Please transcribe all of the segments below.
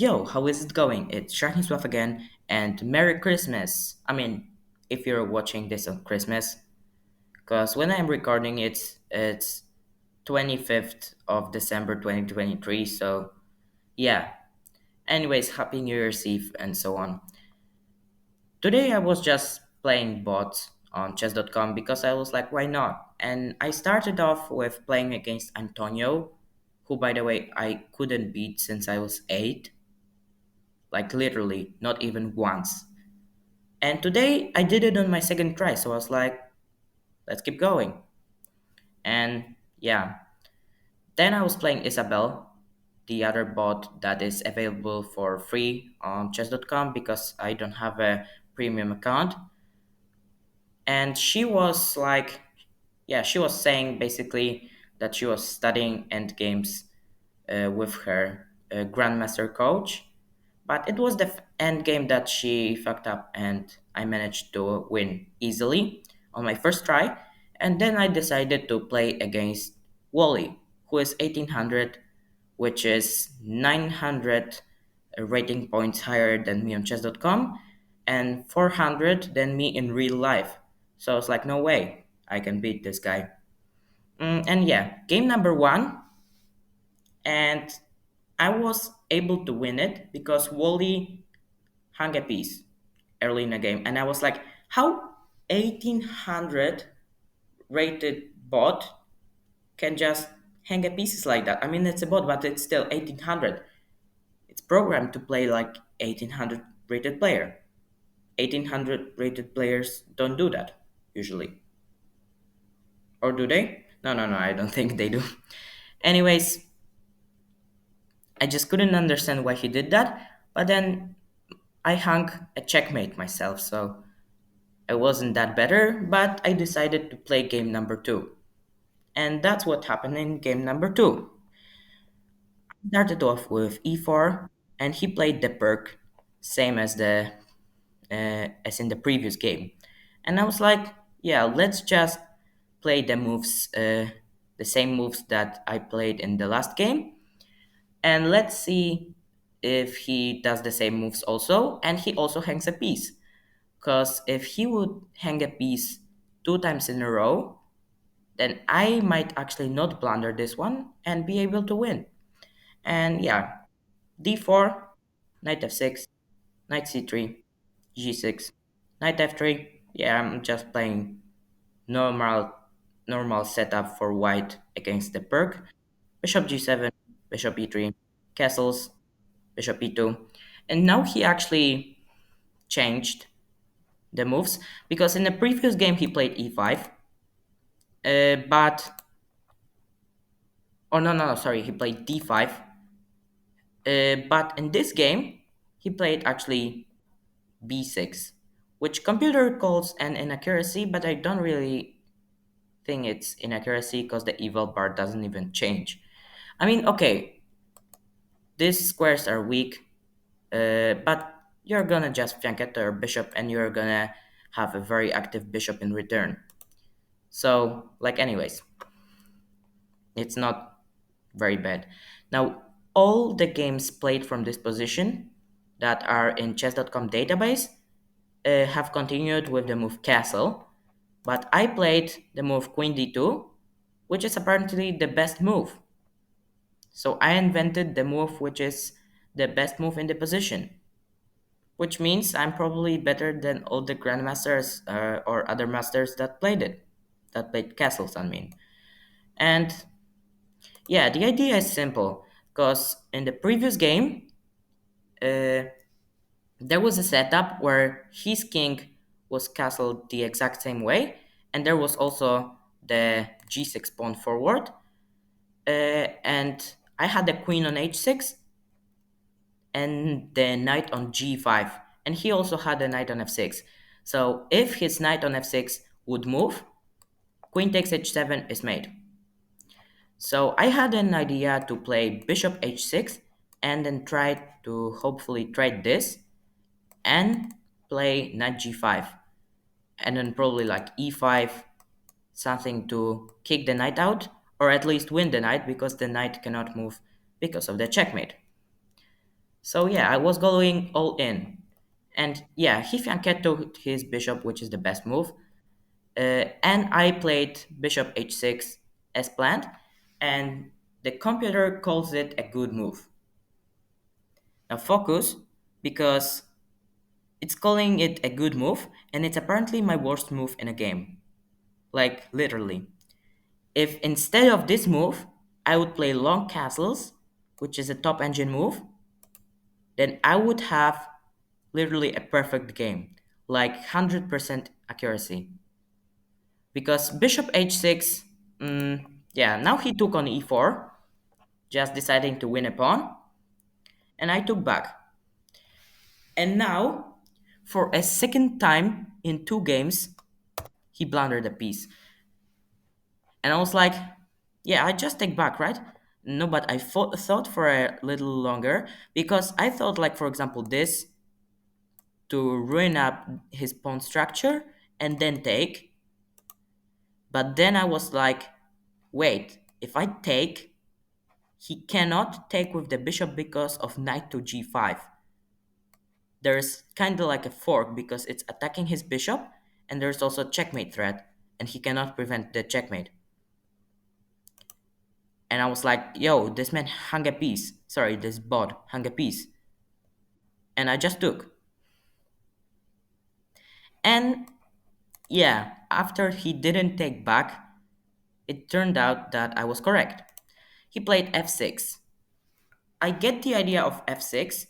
Yo, how is it going? It's Shahni Swaf again, and Merry Christmas! If you're watching this on Christmas, because when I'm recording it's 25th of December 2023, so yeah. Anyways, Happy New Year's Eve and so on. Today I was just playing bots on chess.com because I was like, why not? And I started off with playing against Antonio, who, by the way, I couldn't beat since I was 8. Like, literally, not even once. And today I did it on my second try, so I was like, let's keep going. And yeah, then I was playing Isabel, the other bot that is available for free on chess.com because I don't have a premium account. And she was like, yeah, she was saying basically that she was studying endgames with her grandmaster coach, but it was the end game that she fucked up, and I managed to win easily on my first try. And then I decided to play against Wally, who is 1800, which is 900 rating points higher than me on chess.com and 400 than me in real life. So I was like, no way, I can beat this guy. And yeah, game number one, and I was able to win it because Wally hung a piece early in the game, and I was like, how 1800 rated bot can just hang a pieces like that? I mean, it's a bot, but it's still 1800. It's programmed to play like 1800 rated player. 1800 rated players don't do that usually, or do they? No, no, no. I don't think they do. Anyways, I just couldn't understand why he did that. But then I hung a checkmate myself, so I wasn't that better, but I decided to play game number two. And that's what happened in game number two. Started off with e4, and he played the perk, same as the as in the previous game. And I was like, yeah, let's just play the same moves that I played in the last game, and let's see if he does the same moves also, and he also hangs a piece. Because if he would hang a piece two times in a row, then I might actually not blunder this one and be able to win. And yeah, d4, knight f6, knight c3, g6, knight f3. Yeah, I'm just playing normal normal setup for white against the perk. Bishop g7, bishop e3, castles, bishop e2. And now he actually changed the moves because in the previous game he played e5, but oh no, no, no, sorry, he played d5. But in this game he played actually b6, which computer calls an inaccuracy, but I don't really think it's inaccuracy because the evil bar doesn't even change. I mean, okay, these squares are weak, but you're gonna just flank at their bishop and you're gonna have a very active bishop in return. So, like, anyways, it's not very bad. Now, all the games played from this position that are in chess.com database have continued with the move castle, but I played the move queen d2, which is apparently the best move. So I invented the move which is the best move in the position, which means I'm probably better than all the grandmasters or other masters that played it, that played castles, I mean. And yeah, the idea is simple because in the previous game, uh, there was a setup where his king was castled the exact same way, and there was also the g6 pawn forward, and I had the queen on h6 and the knight on g5, and he also had the knight on f6. So if his knight on f6 would move, queen takes h7 is made. So I had an idea to play bishop h6 and then try to hopefully trade this and play knight g5 and then probably like e5, something to kick the knight out or at least win the knight because the knight cannot move because of the checkmate. So yeah, I was going all in. And yeah, he flanked to his bishop, which is the best move. And I played bishop h6 as planned, and the computer calls it a good move. Now focus, because it's calling it a good move, and it's apparently my worst move in a game. Like, literally. If instead of this move, I would play long castles, which is a top engine move, then I would have literally a perfect game, like 100% accuracy. Because bishop h6, yeah, now he took on e4, just deciding to win a pawn, and I took back. And now, for a second time in 2 games, he blundered a piece. And I was like, yeah, I just take back, right? No, but I thought for a little longer, because I thought, like, for example, this to ruin up his pawn structure and then take. But then I was like, wait, if I take, he cannot take with the bishop because of knight to g5. There's kind of like a fork because it's attacking his bishop, and there's also checkmate threat, and he cannot prevent the checkmate. And I was like, yo, this man hung a piece. Sorry, this bot hung a piece. And I just took. And yeah, after he didn't take back, it turned out that I was correct. He played f6. I get the idea of f6.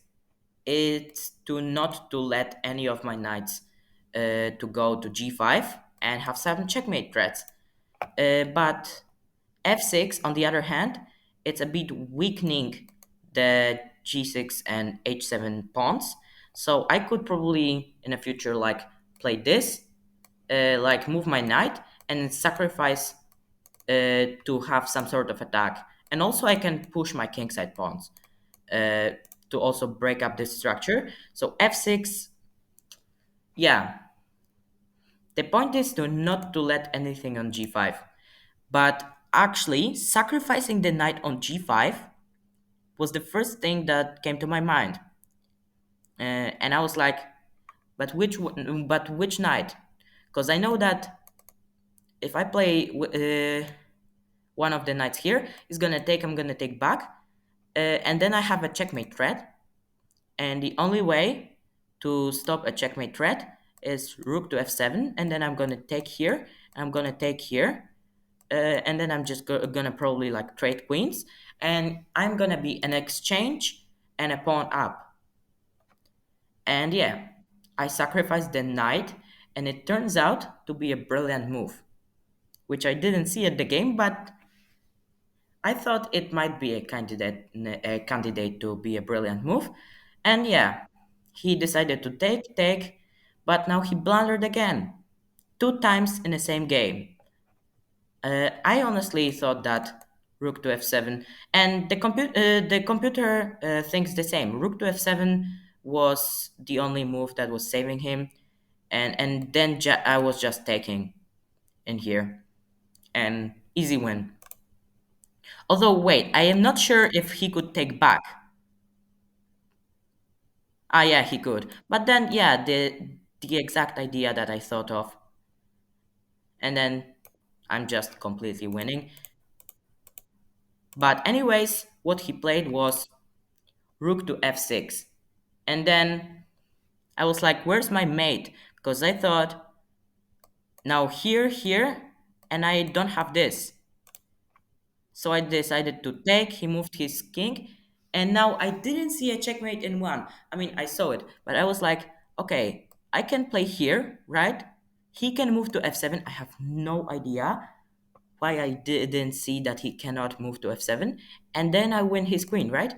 It's to not to let any of my knights to go to g5 and have some checkmate threats. But f6, on the other hand, it's a bit weakening the g6 and h7 pawns. So I could probably in the future like play this, like move my knight and sacrifice to have some sort of attack. And also I can push my kingside pawns uh, to also break up this structure. So f6, yeah. The point is to not to let anything on g5. But actually, sacrificing the knight on g5 was the first thing that came to my mind. And I was like, but which knight? Because I know that if I play one of the knights here, he's gonna take, I'm gonna take back. And then I have a checkmate threat. And the only way to stop a checkmate threat is rook to f7, and then I'm gonna take here, I'm gonna take here, and then I'm just gonna probably like trade queens, and I'm gonna be an exchange and a pawn up. And yeah, I sacrificed the knight, and it turns out to be a brilliant move, which I didn't see at the game, but I thought it might be a candidate to be a brilliant move. And yeah, he decided to take, but now he blundered again, 2 times in the same game. I honestly thought that rook to f7, and the computer thinks the same. Rook to f7 was the only move that was saving him, and then I was just taking in here, and easy win. Although wait, I am not sure if he could take back. Ah, yeah, he could. But then, yeah, the exact idea that I thought of, and then I'm just completely winning. But anyways, what he played was rook to f6. And then I was like, where's my mate? Because I thought, now here, and I don't have this. So I decided to take, he moved his king, and now I didn't see a checkmate in one. I mean, I saw it, but I was like, okay, I can play here, right? He can move to f7. I have no idea why I didn't see that he cannot move to f7. And then I win his queen, right?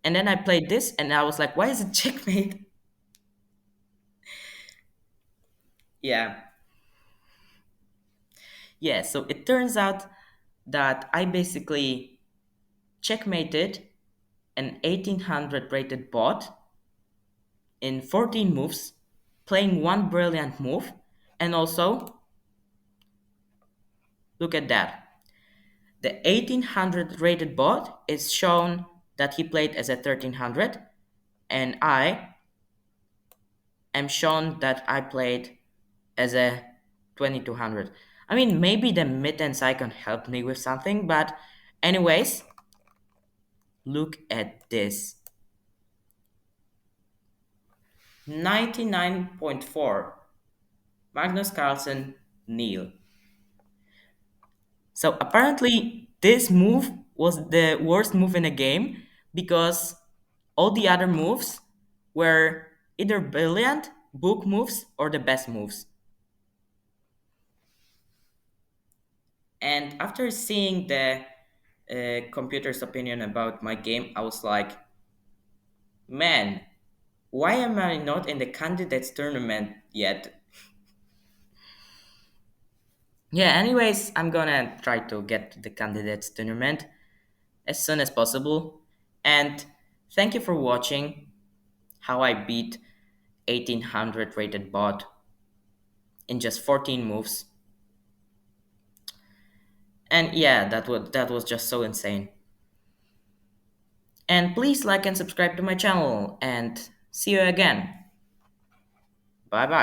And then I played this, and I was like, why is it checkmate? Yeah. Yeah, so it turns out that I basically checkmated an 1800 rated bot in 14 moves, playing one brilliant move, and also look at that. The 1800 rated bot is shown that he played as a 1300, and I am shown that I played as a 2200. I mean, maybe the mittens icon helped me with something, but anyways, look at this. 99.4 Magnus Carlsen Neil. So apparently, this move was the worst move in the game because all the other moves were either brilliant book moves or the best moves. And after seeing the computer's opinion about my game, I was like, man, why am I not in the candidates tournament yet? Yeah, anyways, I'm gonna try to get to the candidates tournament as soon as possible. And thank you for watching how I beat 1800 rated bot in just 14 moves. And yeah, that was just so insane. And please like and subscribe to my channel and see you again. Bye bye.